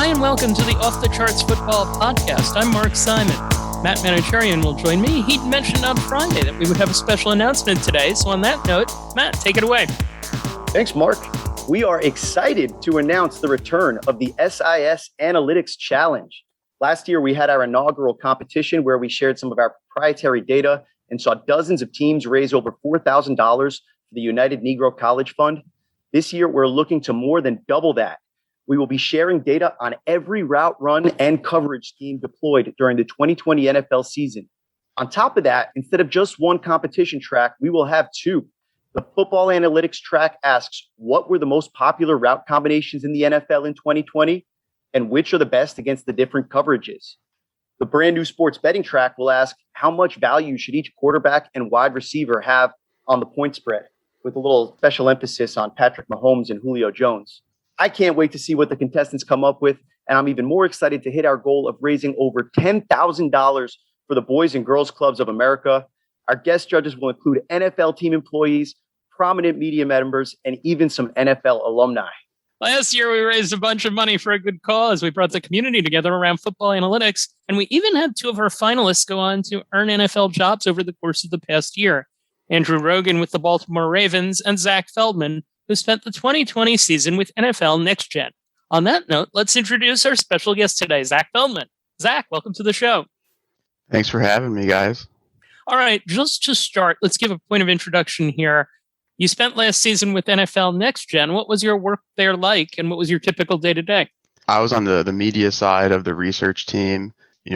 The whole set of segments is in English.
and welcome to the Off the Charts Football Podcast. I'm Mark Simon. Matt Manocherian will join me. He mentioned on Friday that we would have a special announcement today. So on that note, Matt, take it away. Thanks, Mark. We are excited to announce the return of the SIS Analytics Challenge. Last year, we had our inaugural competition where we shared some of our proprietary data and saw dozens of teams raise over $4,000 for the United Negro College Fund. This year, we're looking to more than double that. We will be sharing data on every route run and coverage scheme deployed during the 2020 NFL season. On top of that, instead of just one competition track, we will have two. The football analytics track asks what were the most popular route combinations in the NFL in 2020 and which are the best against the different coverages. The brand new sports betting track will ask how much value should each quarterback and wide receiver have on the point spread, with a little special emphasis on Patrick Mahomes and Julio Jones. I can't wait to see what the contestants come up with, and I'm even more excited to hit our goal of raising over $10,000 for the Boys and Girls Clubs of America. Our guest judges will include NFL team employees, prominent media members, and even some NFL alumni. Last year, we raised a bunch of money for a good cause. We brought the community together around football analytics, and we even had two of our finalists go on to earn NFL jobs over the course of the past year. Andrew Rogan with the Baltimore Ravens and Zach Feldman, who spent the 2020 season with NFL Next Gen. On that note, let's introduce our special guest today, Zach Feldman. Zach, welcome to the show. Thanks for having me, guys. All right, just to start, let's give a point of introduction here. You spent last season with NFL Next Gen. What was your work there like, and what was your typical day-to-day? I was on the media side of the research team,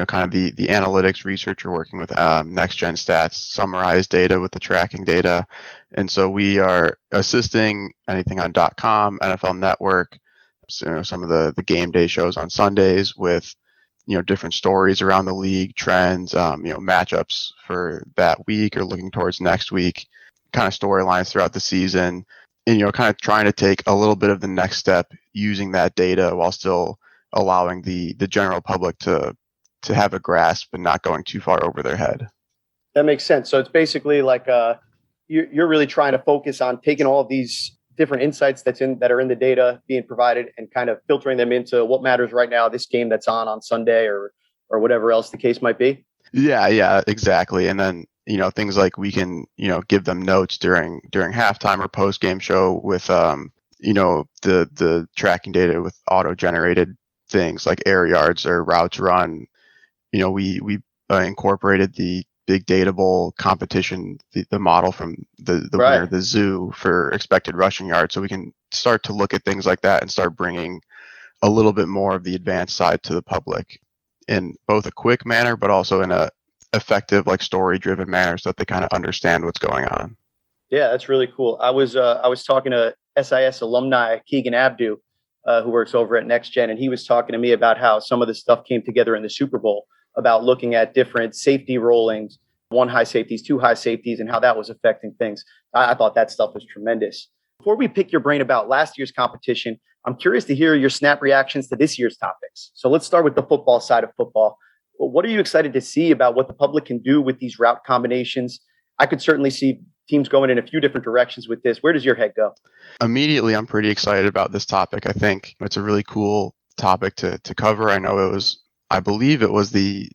kind of the analytics researcher working with Next Gen Stats, summarize data with the tracking data. And so we are assisting anything on .com, NFL Network, some of the game day shows on Sundays with, different stories around the league, trends, matchups for that week or looking towards next week, kind of storylines throughout the season, and, kind of trying to take a little bit of the next step using that data while still allowing the general public to have a grasp and not going too far over their head. That makes sense. So it's basically like you're really trying to focus on taking all of these different insights that are in the data being provided and kind of filtering them into what matters right now, this game that's on Sunday or whatever else the case might be. Yeah, exactly. And then, things like we can, give them notes during halftime or post game show with, the tracking data with auto generated things like air yards or routes run. We incorporated the big data bowl competition, the model from the right. winner, the zoo for expected rushing yards. So we can start to look at things like that and start bringing a little bit more of the advanced side to the public in both a quick manner, but also in a effective, like story driven manner so that they kind of understand what's going on. Yeah, that's really cool. I was talking to SIS alumni, Keegan Abdu, who works over at Next Gen, and he was talking to me about how some of this stuff came together in the Super Bowl, about looking at different safety rollings, 1 high safeties, 2 high safeties, and how that was affecting things. I thought that stuff was tremendous. Before we pick your brain about last year's competition, I'm curious to hear your snap reactions to this year's topics. So let's start with the football side of football. What are you excited to see about what the public can do with these route combinations? I could certainly see teams going in a few different directions with this. Where does your head go? Immediately, I'm pretty excited about this topic. I think it's a really cool topic to cover. I believe it was the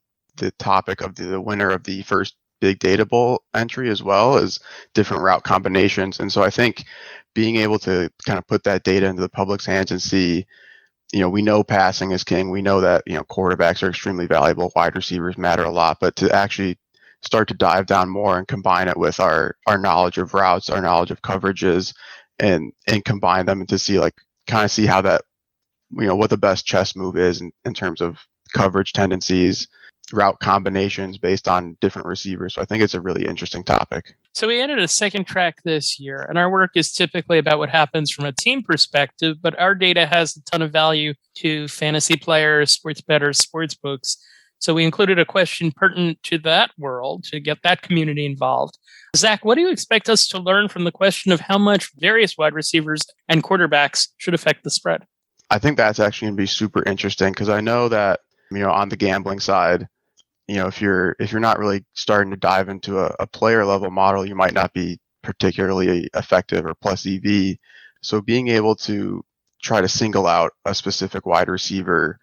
topic of the winner of the first big data bowl entry, as well as different route combinations. And so I think being able to kind of put that data into the public's hands and see, we know passing is king. We know that, quarterbacks are extremely valuable. Wide receivers matter a lot, but to actually start to dive down more and combine it with our knowledge of routes, our knowledge of coverages, and combine them and to see see how that, what the best chess move is in terms of coverage tendencies, route combinations based on different receivers. So I think it's a really interesting topic. So we added a second track this year, and our work is typically about what happens from a team perspective, but our data has a ton of value to fantasy players, sports bettors, sports books. So we included a question pertinent to that world to get that community involved. Zach, what do you expect us to learn from the question of how much various wide receivers and quarterbacks should affect the spread? I think that's actually going to be super interesting because I know that, on the gambling side, if you're not really starting to dive into a player level model, you might not be particularly effective or plus EV. So being able to try to single out a specific wide receiver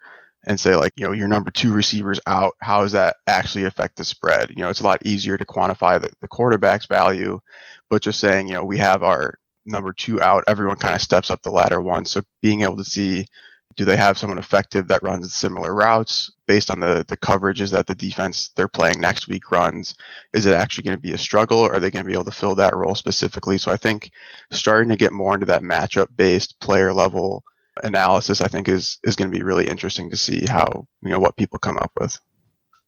and say, like, your number 2 receiver's out. How does that actually affect the spread? It's a lot easier to quantify the quarterback's value, but just saying, we have our number 2 out, everyone kind of steps up the ladder one. So being able to see, do they have someone effective that runs similar routes based on the coverages that the defense they're playing next week runs? Is it actually going to be a struggle, or are they going to be able to fill that role specifically? So I think starting to get more into that matchup-based player level analysis, I think is going to be really interesting to see how, what people come up with.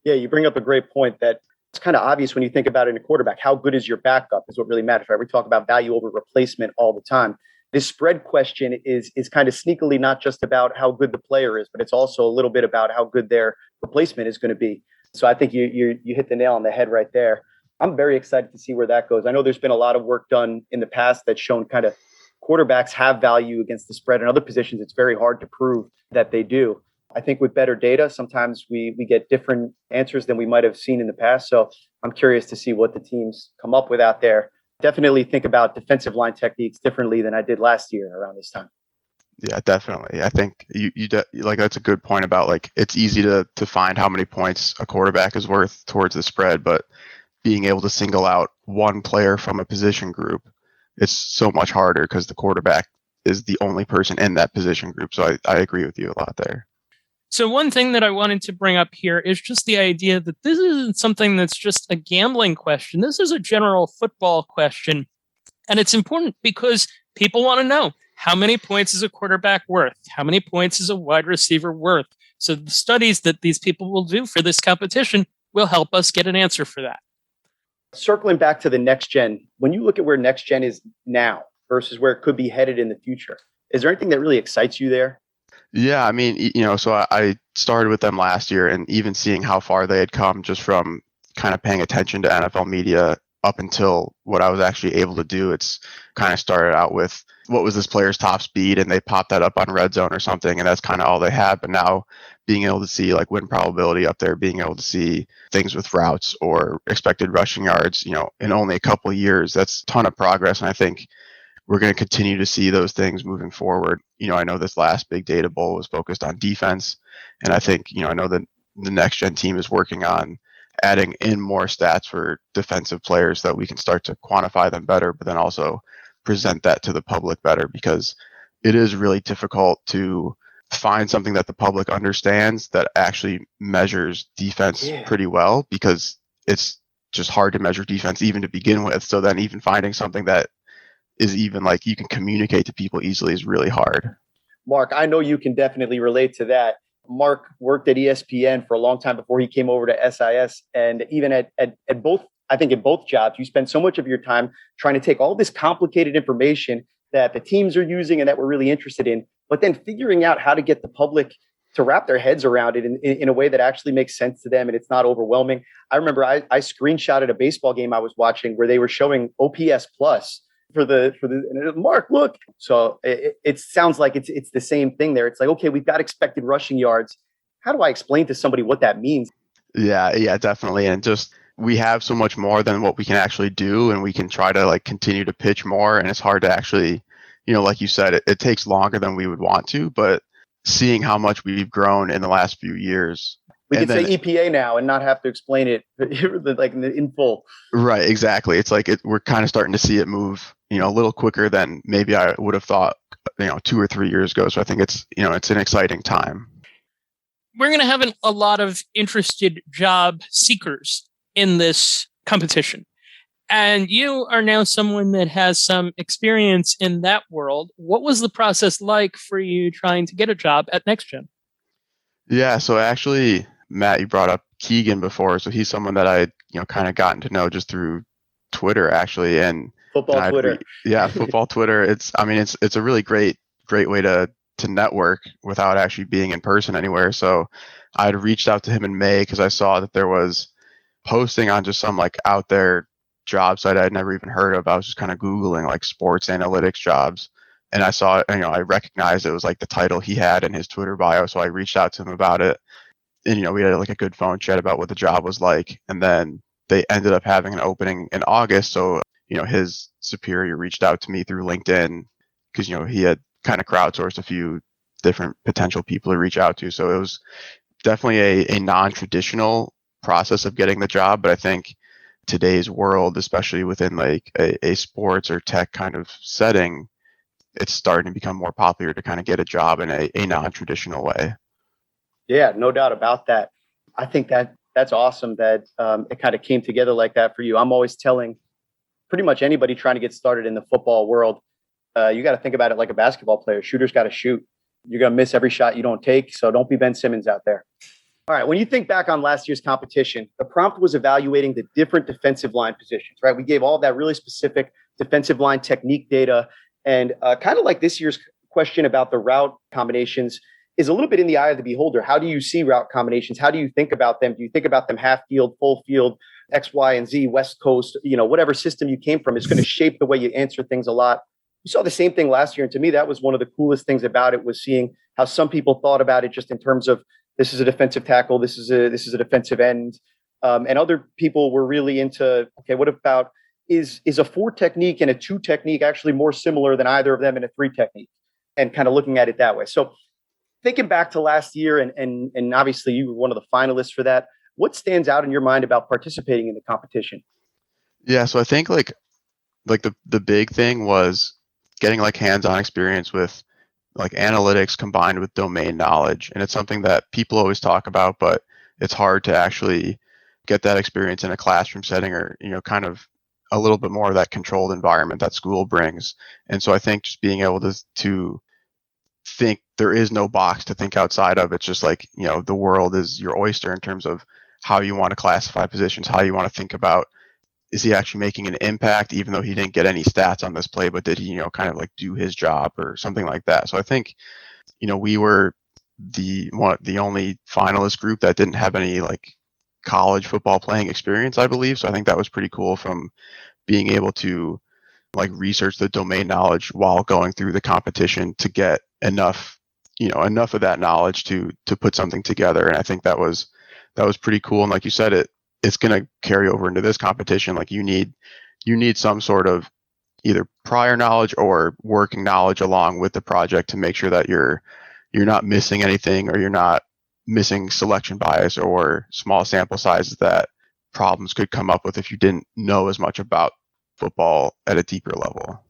Yeah, you bring up a great point that it's kind of obvious when you think about it in a quarterback. How good is your backup is what really matters, right? We talk about value over replacement all the time. This spread question is kind of sneakily not just about how good the player is, but it's also a little bit about how good their replacement is going to be. So I think you hit the nail on the head right there. I'm very excited to see where that goes. I know there's been a lot of work done in the past that's shown kind of quarterbacks have value against the spread. In other positions, it's very hard to prove that they do. I think with better data, sometimes we get different answers than we might have seen in the past. So I'm curious to see what the teams come up with out there. Definitely think about defensive line techniques differently than I did last year around this time. Yeah, definitely. I think you like, that's a good point about, like, it's easy to find how many points a quarterback is worth towards the spread, but being able to single out one player from a position group, it's so much harder because the quarterback is the only person in that position group. So I agree with you a lot there. So one thing that I wanted to bring up here is just the idea that this isn't something that's just a gambling question. This is a general football question. And it's important because people want to know, how many points is a quarterback worth? How many points is a wide receiver worth? So the studies that these people will do for this competition will help us get an answer for that. Circling back to the next gen, when you look at where next gen is now versus where it could be headed in the future, is there anything that really excites you there? Yeah, I mean, so I started with them last year, and even seeing how far they had come just from kind of paying attention to NFL media up until what I was actually able to do. It's kind of started out with, what was this player's top speed, and they popped that up on Red Zone or something, and that's kind of all they had. But now being able to see, like, win probability up there, being able to see things with routes or expected rushing yards, in only a couple of years, that's a ton of progress. And I think we're going to continue to see those things moving forward. I know this last big data bowl was focused on defense, and I think, I know that the next gen team is working on adding in more stats for defensive players that we can start to quantify them better, but then also present that to the public better, because it is really difficult to find something that the public understands that actually measures defense pretty well, because it's just hard to measure defense even to begin with. So then even finding something that is even, like, you can communicate to people easily is really hard. Mark, I know you can definitely relate to that. Mark worked at ESPN for a long time before he came over to SIS. And even at both, I think in both jobs, you spend so much of your time trying to take all this complicated information that the teams are using and that we're really interested in, but then figuring out how to get the public to wrap their heads around it in a way that actually makes sense to them and it's not overwhelming. I remember I screenshotted a baseball game I was watching where they were showing OPS plus for the Mark, look. So it sounds like it's the same thing there. It's like, okay, we've got expected rushing yards. How do I explain to somebody what that means? Yeah, definitely. And just, we have so much more than what we can actually do, and we can try to, like, continue to pitch more. And it's hard to actually, like you said, it takes longer than we would want to, but seeing how much we've grown in the last few years. We can say EPA now and not have to explain it like in full. Right, exactly. It's like we're kind of starting to see it move, a little quicker than maybe I would have thought, 2 or 3 years ago. So I think it's an exciting time. We're going to have a lot of interested job seekers in this competition. And you are now someone that has some experience in that world. What was the process like for you trying to get a job at NextGen? Yeah, so actually, Matt, you brought up Keegan before. So he's someone that I, kind of gotten to know just through Twitter, actually. And football Twitter. Football Twitter. It's a really great way to network without actually being in person anywhere. So I'd reached out to him in May because I saw that there was posting on just some, like, out there job site I'd never even heard of. I was just kind of Googling, like, sports analytics jobs, and I saw it, I recognized it was, like, the title he had in his Twitter bio. So I reached out to him about it, and, we had, like, a good phone chat about what the job was like. And then they ended up having an opening in August. So, his superior reached out to me through LinkedIn because, he had kind of crowdsourced a few different potential people to reach out to. So it was definitely a non-traditional process of getting the job. But I think today's world, especially within like a sports or tech kind of setting, it's starting to become more popular to kind of get a job in a non-traditional way. Yeah, no doubt about that. I think that's awesome that it kind of came together like that for you. I'm always telling pretty much anybody trying to get started in the football world, you got to think about it like a basketball player. Shooters got to shoot. You're going to miss every shot you don't take. So don't be Ben Simmons out there. All right. When you think back on last year's competition, the prompt was evaluating the different defensive line positions, right? We gave all that really specific defensive line technique data. And kind of like this year's question about the route combinations is a little bit in the eye of the beholder. How do you see route combinations? How do you think about them? Do you think about them half field, full field, X, Y, and Z, West Coast, whatever system you came from is going to shape the way you answer things a lot. We saw the same thing last year. And to me, that was one of the coolest things about it, was seeing how some people thought about it just in terms of this is a defensive tackle, this is a defensive end. And other people were really into, okay, what about is a 4 technique and a 2 technique actually more similar than either of them in a 3 technique, and kind of looking at it that way. So thinking back to last year, and obviously you were one of the finalists for that, what stands out in your mind about participating in the competition? Yeah, so I think like the big thing was getting like hands-on experience with like analytics combined with domain knowledge. And it's something that people always talk about, but it's hard to actually get that experience in a classroom setting, or, kind of a little bit more of that controlled environment that school brings. And so I think just being able to think there is no box to think outside of. It's just like, the world is your oyster in terms of how you want to classify positions, how you want to think about, is he actually making an impact, even though he didn't get any stats on this play, but did he, kind of like do his job or something like that. So I think, we were the only finalist group that didn't have any like college football playing experience, I believe. So I think that was pretty cool, from being able to like research the domain knowledge while going through the competition to get enough of that knowledge to put something together. And I think that was pretty cool. And like you said, it's going to carry over into this competition. Like you need some sort of either prior knowledge or working knowledge along with the project to make sure that you're not missing anything, or you're not missing selection bias or small sample sizes that problems could come up with if you didn't know as much about football at a deeper level.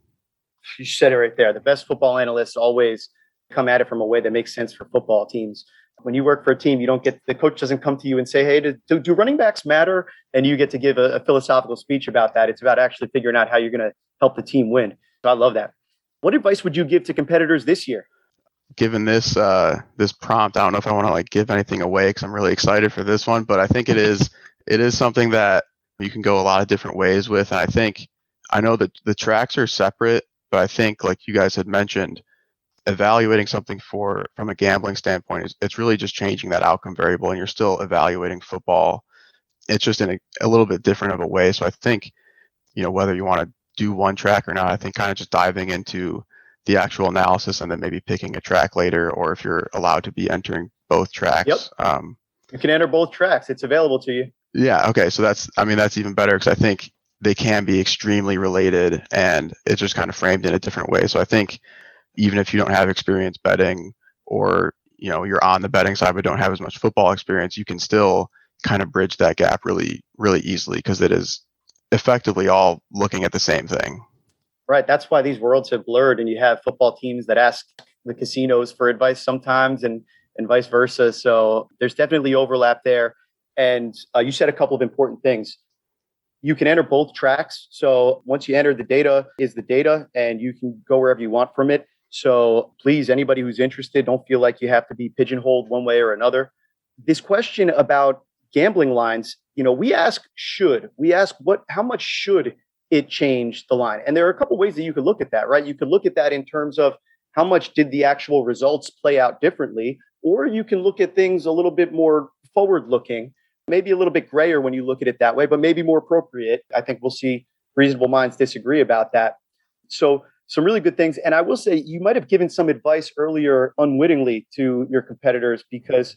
You said it right there. The best football analysts always come at it from a way that makes sense for football teams. When you work for a team, the coach doesn't come to you and say, hey, do running backs matter? And you get to give a philosophical speech about that. It's about actually figuring out how you're going to help the team win. So I love that. What advice would you give to competitors this year? Given this prompt, I don't know if I want to like give anything away because I'm really excited for this one, but I think it is something that you can go a lot of different ways with. And I know that the tracks are separate, but I think, like you guys had mentioned, evaluating something from a gambling standpoint it's really just changing that outcome variable, and you're still evaluating football. It's just in a little bit different of a way. So I think, whether you want to do one track or not, I think kind of just diving into the actual analysis and then maybe picking a track later, or if you're allowed to be entering both tracks. Yep. You can enter both tracks. It's available to you. Yeah. Okay. So that's even better, because I think they can be extremely related, and it's just kind of framed in a different way. So I think even if you don't have experience betting, or, you're on the betting side but don't have as much football experience, you can still kind of bridge that gap really, really easily, because it is effectively all looking at the same thing. Right. That's why these worlds have blurred, and you have football teams that ask the casinos for advice sometimes, and vice versa. So there's definitely overlap there. And you said a couple of important things. You can enter both tracks. So once you enter, the data is the data, and you can go wherever you want from it. So please, anybody who's interested, don't feel like you have to be pigeonholed one way or another. This question about gambling lines, we ask how much should it change the line? And there are a couple ways that you could look at that, right? You could look at that in terms of how much did the actual results play out differently, or you can look at things a little bit more forward looking, maybe a little bit grayer when you look at it that way, but maybe more appropriate. I think we'll see reasonable minds disagree about that. So some really good things. And I will say, you might have given some advice earlier unwittingly to your competitors, because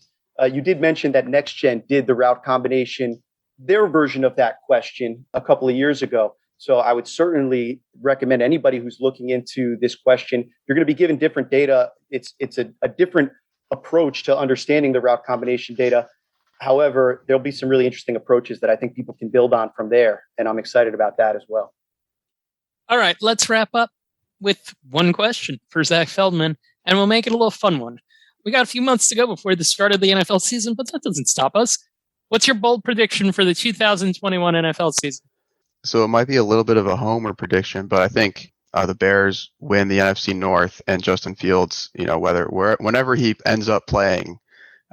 you did mention that Next Gen did the route combination, their version of that question a couple of years ago. So I would certainly recommend anybody who's looking into this question, you're going to be given different data. It's a different approach to understanding the route combination data. However, there'll be some really interesting approaches that I think people can build on from there. And I'm excited about that as well. All right, let's wrap up with one question for Zach Feldman, and we'll make it a little fun one. We got a few months to go before the start of the NFL season, but that doesn't stop us. What's your bold prediction for the 2021 NFL season? So it might be a little bit of a homer prediction, but I think the Bears win the NFC North, and Justin Fields, whenever he ends up playing,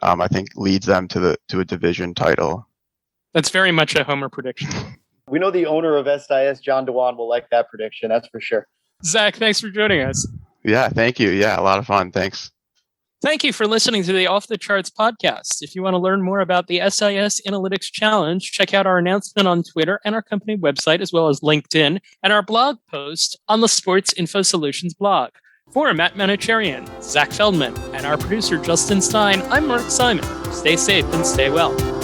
I think leads them to a division title. That's very much a homer prediction. We know the owner of SIS, John Dewan, will like that prediction. That's for sure. Zach, thanks for joining us. Yeah, thank you. Yeah, a lot of fun. Thanks. Thank you for listening to the Off the Charts podcast. If you want to learn more about the SIS Analytics Challenge, check out our announcement on Twitter and our company website, as well as LinkedIn, and our blog post on the Sports Info Solutions blog. For Matt Manocherian, Zach Feldman, and our producer, Justin Stein, I'm Mark Simon. Stay safe and stay well.